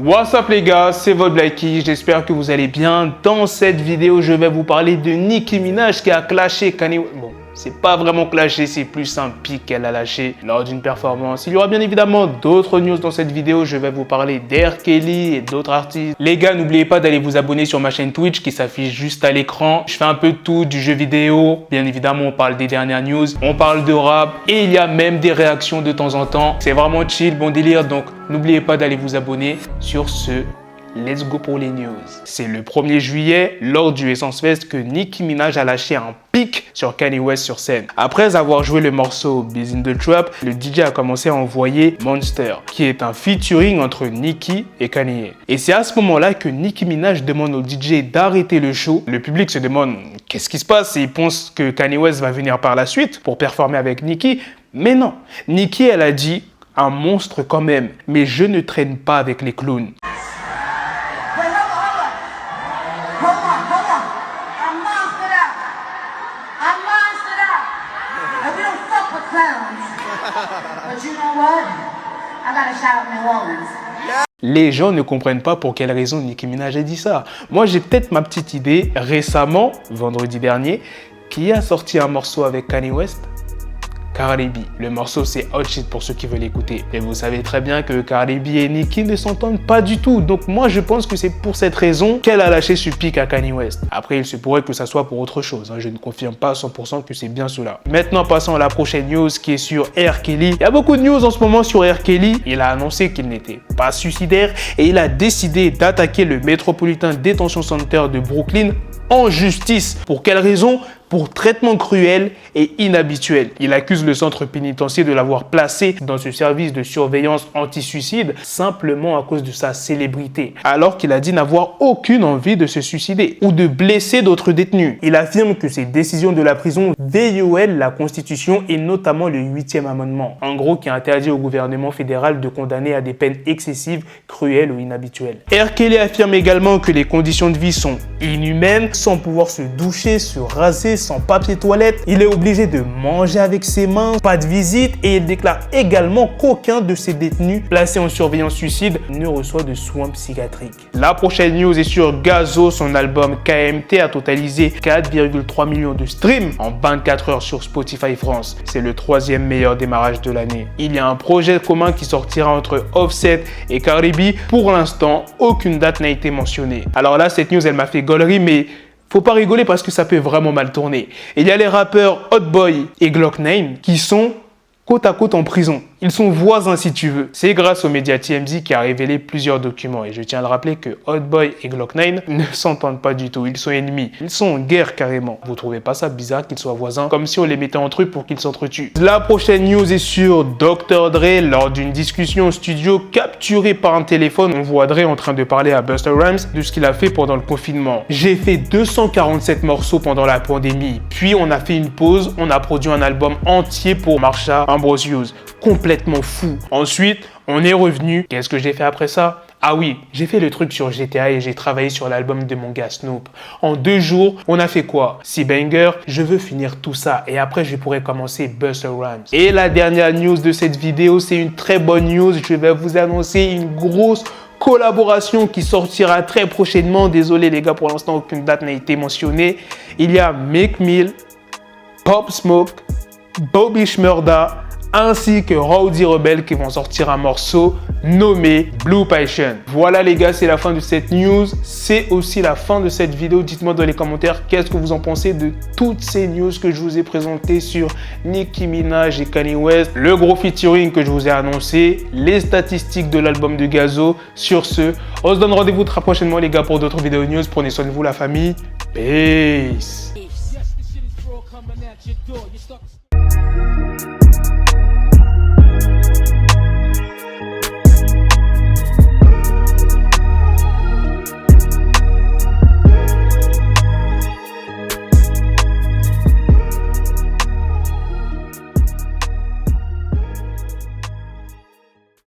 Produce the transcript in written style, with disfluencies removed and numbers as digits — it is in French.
What's up les gars, c'est votre Blackie, j'espère que vous allez bien. Dans cette vidéo, je vais vous parler de Nicki Minaj qui a clashé Kanye West. Bon, c'est pas vraiment clashé, c'est plus un pic qu'elle a lâché lors d'une performance. Il y aura bien évidemment d'autres news dans cette vidéo. Je vais vous parler d'R. Kelly et d'autres artistes. Les gars, n'oubliez pas d'aller vous abonner sur ma chaîne Twitch qui s'affiche juste à l'écran. Je fais un peu de tout, du jeu vidéo. Bien évidemment, on parle des dernières news. On parle de rap et il y a même des réactions de temps en temps. C'est vraiment chill, bon délire. Donc, n'oubliez pas d'aller vous abonner. Sur ce, let's go pour les news. C'est le 1er juillet, lors du Essence Fest, que Nicki Minaj a lâché un pic sur Kanye West sur scène. Après avoir joué le morceau Biz in the Trap, le DJ a commencé à envoyer Monster, qui est un featuring entre Nicki et Kanye. Et c'est à ce moment-là que Nicki Minaj demande au DJ d'arrêter le show. Le public se demande qu'est-ce qui se passe et il pense que Kanye West va venir par la suite pour performer avec Nicki. Mais non, Nicki, elle a dit un monstre quand même, mais je ne traîne pas avec les clowns. Les gens ne comprennent pas pour quelle raison Nicki Minaj a dit ça. Moi, j'ai peut-être ma petite idée. Récemment, vendredi dernier, qui a sorti un morceau avec Kanye West? Cardi B. Le morceau, c'est Hot Shit pour ceux qui veulent écouter. Et vous savez très bien que Cardi B et Nicki ne s'entendent pas du tout. Donc moi, je pense que c'est pour cette raison qu'elle a lâché ce pic à Kanye West. Après, il se pourrait que ça soit pour autre chose. Je ne confirme pas à 100% que c'est bien cela. Maintenant, passons à la prochaine news qui est sur R. Kelly. Il y a beaucoup de news en ce moment sur R. Kelly. Il a annoncé qu'il n'était pas suicidaire et il a décidé d'attaquer le Metropolitan Detention Center de Brooklyn en justice. Pour quelle raison? Pour traitement cruel et inhabituel. Il accuse le centre pénitentiaire de l'avoir placé dans ce service de surveillance anti-suicide simplement à cause de sa célébrité, alors qu'il a dit n'avoir aucune envie de se suicider ou de blesser d'autres détenus. Il affirme que ces décisions de la prison violent la Constitution et notamment le 8e amendement, en gros qui interdit au gouvernement fédéral de condamner à des peines excessives, cruelles ou inhabituelles. R. Kelly affirme également que les conditions de vie sont inhumaines, sans pouvoir se doucher, se raser, sans papier toilette, il est obligé de manger avec ses mains, pas de visite et il déclare également qu'aucun de ses détenus placés en surveillance suicide ne reçoit de soins psychiatriques. La prochaine news est sur Gazo. Son album KMT a totalisé 4,3 millions de streams en 24 heures sur Spotify France. C'est le 3e meilleur démarrage de l'année. Il y a un projet commun qui sortira entre Offset et Cardi B. Pour l'instant, aucune date n'a été mentionnée. Alors là, cette news, elle m'a fait gaulerie, mais faut pas rigoler parce que ça peut vraiment mal tourner. Il y a les rappeurs Hot Boy et Glock 9 qui sont côte à côte en prison. Ils sont voisins si tu veux. C'est grâce aux médias TMZ qui a révélé plusieurs documents. Et je tiens à le rappeler que Hot Boy et Glock 9 ne s'entendent pas du tout. Ils sont ennemis. Ils sont en guerre carrément. Vous trouvez pas ça bizarre qu'ils soient voisins? Comme si on les mettait entre eux pour qu'ils s'entretuent. La prochaine news est sur Dr. Dre. Lors d'une discussion au studio capturée par un téléphone, on voit Dre en train de parler à Busta Rhymes de ce qu'il a fait pendant le confinement. J'ai fait 247 morceaux pendant la pandémie. Puis on a fait une pause. On a produit un album entier pour Marsha Ambrosius. Complètement fou. Ensuite, on est revenu. Qu'est-ce que j'ai fait après ça? Ah oui, j'ai fait le truc sur GTA et j'ai travaillé sur l'album de mon gars Snoop. En 2 jours, on a fait quoi? 6 bangers. Je veux finir tout ça et après je pourrai commencer Busta Rhymes. Et la dernière news de cette vidéo, c'est une très bonne news. Je vais vous annoncer une grosse collaboration qui sortira très prochainement. Désolé les gars, pour l'instant aucune date n'a été mentionnée. Il y a Meek Mill, Pop Smoke, Bobby Shmurda ainsi que Rowdy Rebel qui vont sortir un morceau nommé Blue Passion. Voilà les gars, c'est la fin de cette news. C'est aussi la fin de cette vidéo. Dites-moi dans les commentaires qu'est-ce que vous en pensez de toutes ces news que je vous ai présentées sur Nicki Minaj et Kanye West, le gros featuring que je vous ai annoncé, les statistiques de l'album de Gazo. Sur ce, on se donne rendez-vous très prochainement les gars pour d'autres vidéos news. Prenez soin de vous la famille. Peace.